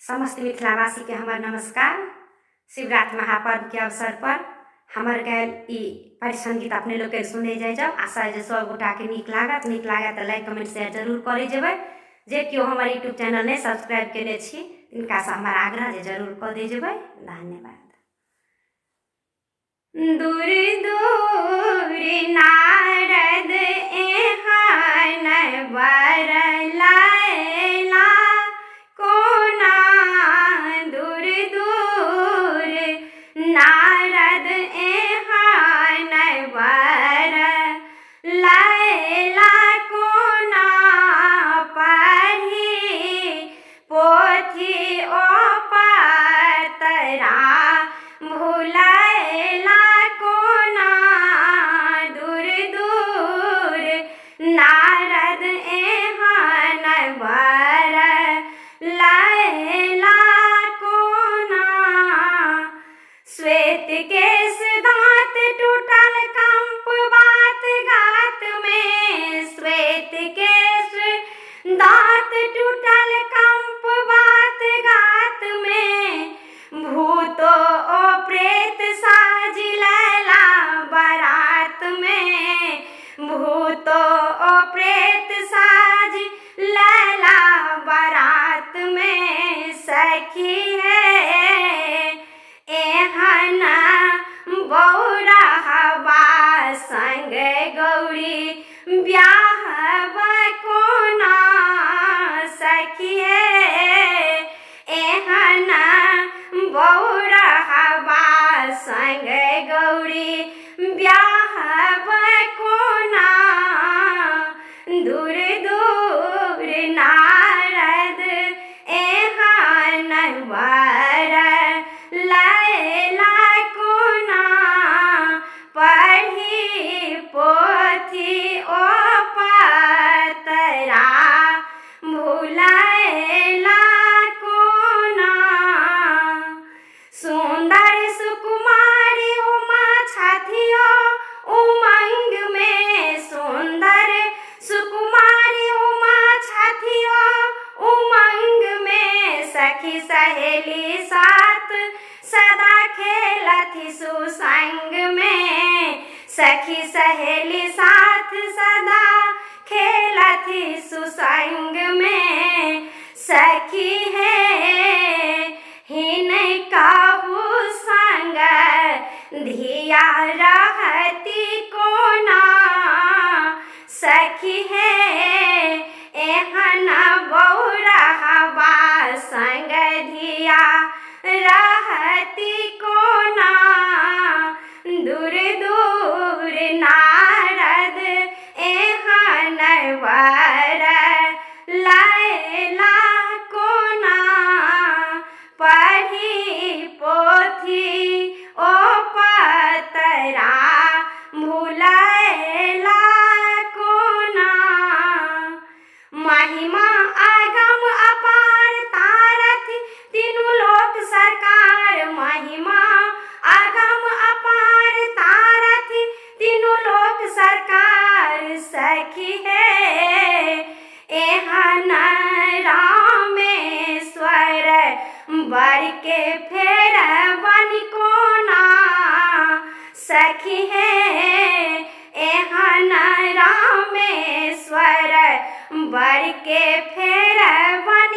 समस्त मिथिलावासी के हमार नमस्कार। शिवरात्रि महापर्व के अवसर पर हमार गैल परिसंगीत अपने लोग के सुने जाए जाओ। आशा है सब गोटा के नीक लागत तो लाइक कमेंट शेयर जरूर करे जेबै। जे क्यों हमारे यूट्यूब चैनल ने सब्सक्राइब केने छी तिनका से हमार आग्रह जे जरूर कर दे जेबै। धन्यवाद। दूर दूर नारद एहन बरलायला कोना, दूर दूर नारद एहन बरलायला कोना, पढ़ी पोथी ओ पतरा भुलायला कोना, दूर दूर नारद एहन बरलायला कोना। श्वेत केश दांत टूटल कंप बात गात में, श्वेत केश दांत टूटल कंप बात गात में, भूतो ओ प्रेत साज लैला बारात में, भूतो ओ प्रेत साज लैला बारात में। सखी है एहन बौरहबा संग गौरी ब्याहब कोना, सखी है एहन बौरहबा संग गौरी ब्याहब कोना, दूर दूर नारद एहन बरलायला कोना, पढ़ी पोथी ओ पतरा भुलायला कोना। सुंदर सुकुमारी उमा छथियो उमंग में, सुंदर सुकुमारी उमा छथियो उमंग में, सखी सहेली साथ सदा खेलथि सुसंग में, सखी सहेली साथ सदा खेलथि सुसंग में। सखी है हिनकाहु संग धिया रहती कोना, सखी है एहन बौरहबा संग धिया रहती कोना, दूर दूर नारद एहन बरलायला कोना, पढ़ी पोथी ओ पतरा भुलायला कोना। महिमा आगम अपार तारथ तीनू लोक सरकार, महिमा आगम अपार तारथ तीनू लोक सरकार, सखी है एहन रामेश्वर बर के फेर बन कोना, सखी है एहन रामेश्वर बर के फेर बन